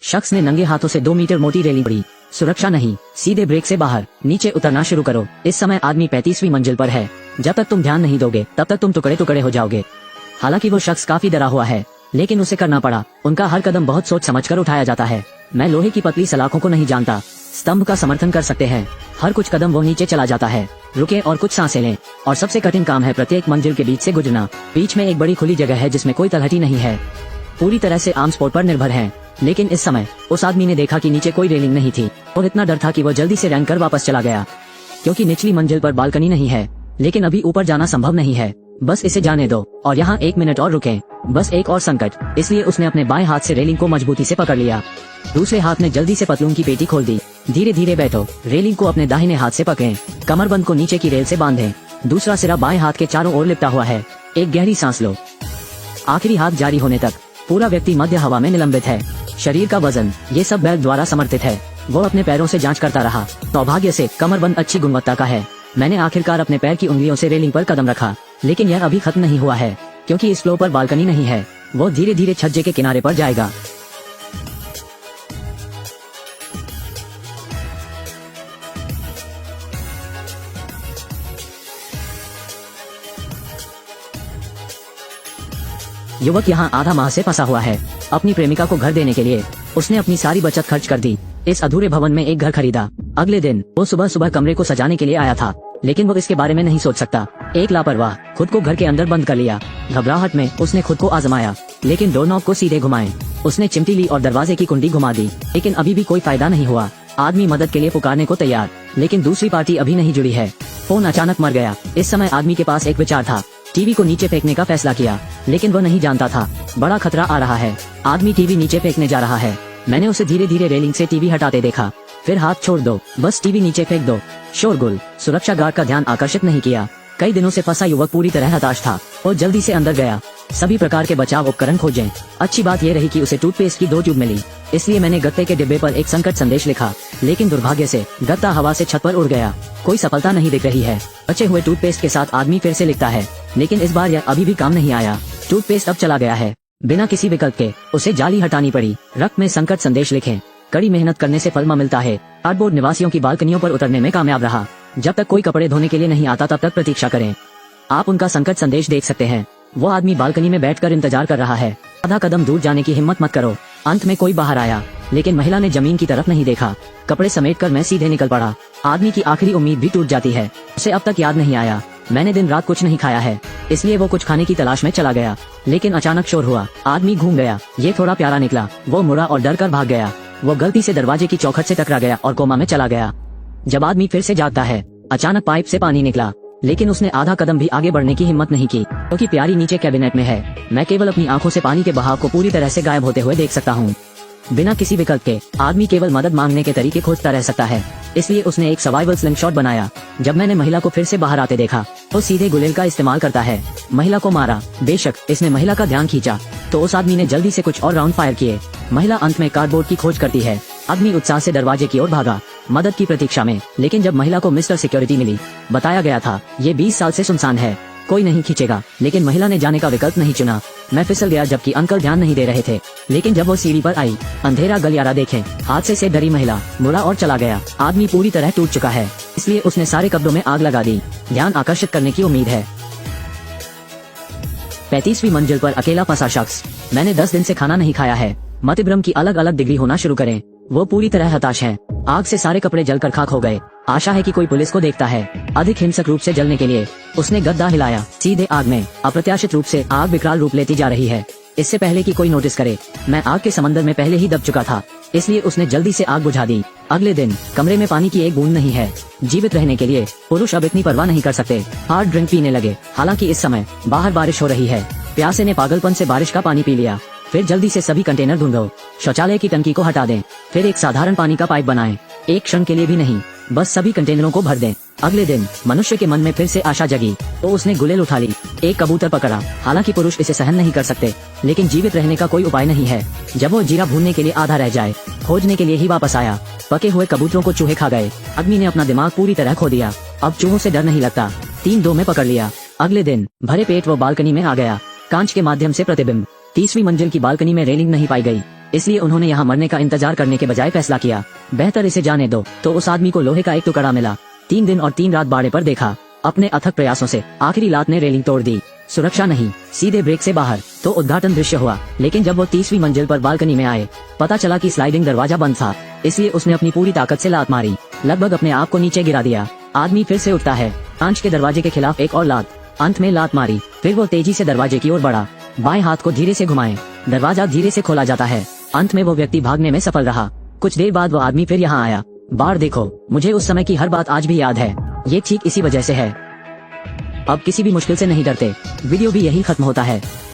शख्स ने नंगे हाथों से 2 मीटर मोटी रेलिंग पड़ी। सुरक्षा नहीं, सीधे ब्रेक से बाहर, नीचे उतरना शुरू करो। इस समय आदमी 35वीं मंजिल पर है। जब तक तुम ध्यान नहीं दोगे तब तक तुम टुकड़े टुकड़े हो जाओगे। हालांकि वो शख्स काफी डरा हुआ है, लेकिन उसे करना पड़ा। उनका हर कदम बहुत सोच समझकर उठाया जाता है। मैं लोहे की पतली सलाखों को नहीं जानता, स्तंभ का समर्थन कर सकते हैं। हर कुछ कदम वो नीचे चला जाता है। रुके और कुछ सांसें लें। और सबसे कठिन काम है प्रत्येक मंजिल के बीच से गुजरना। बीच में एक बड़ी खुली जगह है जिसमें कोई तलहटी नहीं है। पूरी तरह से आर्म सपोर्ट पर निर्भर है। लेकिन इस समय उस आदमी ने देखा कि नीचे कोई रेलिंग नहीं थी और इतना डर था कि वो जल्दी से रैंक कर वापस चला गया, क्योंकि निचली मंजिल पर बालकनी नहीं है। लेकिन अभी ऊपर जाना संभव नहीं है। बस इसे जाने दो और यहाँ 1 मिनट और रुकें। बस एक और संकट। इसलिए उसने अपने बाएं हाथ से रेलिंग को मजबूती से पकड़ लिया। दूसरे हाथ ने जल्दी से पतलून की पेटी खोल दी। धीरे धीरे बैठो। रेलिंग को अपने दाहिने हाथ से पकड़ें। कमरबंद को नीचे की रेल से बांधें। दूसरा सिरा बाएं हाथ के चारों ओर लिपटा हुआ है। एक गहरी सांस लो। आखिरी हाथ जारी होने तक पूरा व्यक्ति मध्य हवा में निलंबित है। शरीर का वजन ये सब बेल्ट द्वारा समर्थित है। वो अपने पैरों से जांच करता रहा। सौभाग्य से कमरबंद अच्छी गुणवत्ता का है। मैंने आखिरकार अपने पैर की उंगलियों से रेलिंग पर कदम रखा, लेकिन यह अभी खत्म नहीं हुआ है, क्योंकि इस फ्लोर पर बालकनी नहीं है। वो धीरे धीरे छज्जे के किनारे पर जाएगा। युवक यहाँ आधा माह से फंसा हुआ है। अपनी प्रेमिका को घर देने के लिए उसने अपनी सारी बचत खर्च कर दी। इस अधूरे भवन में एक घर खरीदा। अगले दिन वो सुबह सुबह कमरे को सजाने के लिए आया था, लेकिन वो इसके बारे में नहीं सोच सकता। एक लापरवाह खुद को घर के अंदर बंद कर लिया। घबराहट में उसने खुद को आजमाया, लेकिन डोरनॉब को सीधे घुमाए। उसने चिमटी ली और दरवाजे की कुंडी घुमा दी, लेकिन अभी भी कोई फायदा नहीं हुआ। आदमी मदद के लिए पुकारने को तैयार, लेकिन दूसरी पार्टी अभी नहीं जुड़ी है। फोन अचानक मर गया। इस समय आदमी के पास एक विचार था। टीवी को नीचे फेंकने का फैसला किया, लेकिन वो नहीं जानता था बड़ा खतरा आ रहा है। आदमी टीवी नीचे फेंकने जा रहा है। मैंने उसे धीरे धीरे रेलिंग से टीवी हटाते देखा। फिर हाथ छोड़ दो, बस टीवी नीचे फेंक दो। शोरगुल सुरक्षा गार्ड का ध्यान आकर्षित नहीं किया। कई दिनों से फंसा युवक पूरी तरह हताश था और जल्दी से अंदर गया। सभी प्रकार के बचाव उपकरण खोजें। अच्छी बात यह रही कि उसे टूथपेस्ट की 2 ट्यूब मिली, इसलिए मैंने गत्ते के डिब्बे पर एक संकट संदेश लिखा, लेकिन दुर्भाग्य से गत्ता हवा से छत पर उड़ गया। कोई सफलता नहीं दिख रही है। बचे हुए टूथपेस्ट के साथ आदमी फिर से लिखता है, लेकिन इस बार यह अभी भी काम नहीं आया। टूथपेस्ट अब चला गया है। बिना किसी विकल्प के उसे जाली हटानी पड़ी। रक्त में संकट संदेश लिखें। कड़ी मेहनत करने से फल मिलता है। कार्डबोर्ड निवासियों की बालकनियों पर उतरने में कामयाब रहा। जब तक कोई कपड़े धोने के लिए नहीं आता तब तक प्रतीक्षा करें। आप उनका संकट संदेश देख सकते हैं। वो आदमी बालकनी में बैठकर इंतजार कर रहा है। आधा कदम दूर जाने की हिम्मत मत करो। अंत में कोई बाहर आया, लेकिन महिला ने जमीन की तरफ नहीं देखा। कपड़े समेटकर मैं सीधे निकल पड़ा। आदमी की आखिरी उम्मीद भी टूट जाती है। उसे अब तक याद नहीं आया। मैंने दिन रात कुछ नहीं खाया है, इसलिए वो कुछ खाने की तलाश में चला गया। लेकिन अचानक शोर हुआ। आदमी घूम गया। ये थोड़ा प्यारा निकला। वो मुड़ा और डर कर भाग गया। वो गलती से दरवाजे की चौखट से टकरा गया और कोमा में चला गया। जब आदमी फिर से जागता है, अचानक पाइप से पानी निकला, लेकिन उसने आधा कदम भी आगे बढ़ने की हिम्मत नहीं की, क्योंकि प्यारी नीचे कैबिनेट में है। मैं केवल अपनी आंखों से पानी के बहाव को पूरी तरह से गायब होते हुए देख सकता हूँ। बिना किसी विकल्प के आदमी केवल मदद मांगने के तरीके खोजता रह सकता है, इसलिए उसने एक सर्वाइवल स्लिंगशॉट बनाया। जब मैंने महिला को फिर से बाहर आते देखा तो सीधे गुलेल का इस्तेमाल करता है। महिला को मारा। बेशक इसने महिला का ध्यान खींचा, तो उस आदमी ने जल्दी से कुछ और राउंड फायर किए। महिला अंत में कार्डबोर्ड की खोज करती है। आदमी उत्साह से दरवाजे की ओर भागा, मदद की प्रतीक्षा में। लेकिन जब महिला को मिस्टर सिक्योरिटी मिली, बताया गया था ये 20 साल से सुनसान है, कोई नहीं खींचेगा। लेकिन महिला ने जाने का विकल्प नहीं चुना। मैं फिसल गया जबकि अंकल ध्यान नहीं दे रहे थे। लेकिन जब वो सीढ़ी पर आई, अंधेरा गलियारा देखें, हादसे से डरी महिला मुड़ा और चला गया। आदमी पूरी तरह टूट चुका है, इसलिए उसने सारे कपड़ों में आग लगा दी। ध्यान आकर्षित करने की उम्मीद है। 35वीं मंजिल पर अकेला फंसा शख्स। मैंने 10 दिन से खाना नहीं खाया है। मतिभ्रम की अलग अलग डिग्री होना शुरू करें। वो पूरी तरह हताश है। आग से सारे कपड़े जलकर खाक हो गए। आशा है कि कोई पुलिस को देखता है। अधिक हिंसक रूप से जलने के लिए उसने गद्दा हिलाया। सीधे आग में अप्रत्याशित रूप से आग विकराल रूप लेती जा रही है। इससे पहले कि कोई नोटिस करे, मैं आग के समंदर में पहले ही दब चुका था, इसलिए उसने जल्दी से आग बुझा दी। अगले दिन कमरे में पानी की एक बूंद नहीं है। जीवित रहने के लिए पुरुष अब इतनी परवाह नहीं कर सकते। हार्ड ड्रिंक पीने लगे। हालांकि इस समय बाहर बारिश हो रही है। प्यासे ने पागलपन से बारिश का पानी पी लिया। फिर जल्दी से सभी कंटेनर ढूंढो। शौचालय की टंकी को हटा दें। फिर एक साधारण पानी का पाइप बनाएं। एक क्षण के लिए भी नहीं, बस सभी कंटेनरों को भर दें। अगले दिन मनुष्य के मन में फिर से आशा जगी, तो उसने गुलेल उठा ली। एक कबूतर पकड़ा। हालांकि पुरुष इसे सहन नहीं कर सकते, लेकिन जीवित रहने का कोई उपाय नहीं है। जब वो जीरा भूनने के लिए आधा रह जाए, खोजने के लिए ही वापस आया। पके हुए कबूतरों को चूहे खा गए। आदमी ने अपना दिमाग पूरी तरह खो दिया। अब चूहों से डर नहीं लगता। 3-2 में पकड़ लिया। अगले दिन भरे पेट वो बालकनी में आ गया। कांच के माध्यम से प्रतिबिंब। 30वीं मंजिल की बालकनी में रेलिंग नहीं पाई गई। इसलिए उन्होंने यहाँ मरने का इंतजार करने के बजाय फैसला किया बेहतर इसे जाने दो। तो उस आदमी को लोहे का एक टुकड़ा मिला। 3 दिन और 3 रात बाड़े पर देखा। अपने अथक प्रयासों से आखिरी लात ने रेलिंग तोड़ दी। सुरक्षा नहीं, सीधे ब्रेक से बाहर। तो उद्घाटन दृश्य हुआ। लेकिन जब वो 30वीं मंजिल पर बालकनी में आए, पता चला कि स्लाइडिंग दरवाजा बंद था। इसलिए उसने अपनी पूरी ताकत से लात मारी, लगभग अपने आप को नीचे गिरा दिया। आदमी फिर से उठता है, कांच के दरवाजे के खिलाफ एक और लात, अंत में लात मारी। फिर वो तेजी से दरवाजे की ओर बढ़ा। बाएं हाथ को धीरे से घुमाएं, दरवाजा धीरे से खोला जाता है। अंत में वो व्यक्ति भागने में सफल रहा। कुछ देर बाद वो आदमी फिर यहाँ आया। बार देखो, मुझे उस समय की हर बात आज भी याद है। ये ठीक इसी वजह से है। अब किसी भी मुश्किल से नहीं डरते। वीडियो भी यही खत्म होता है।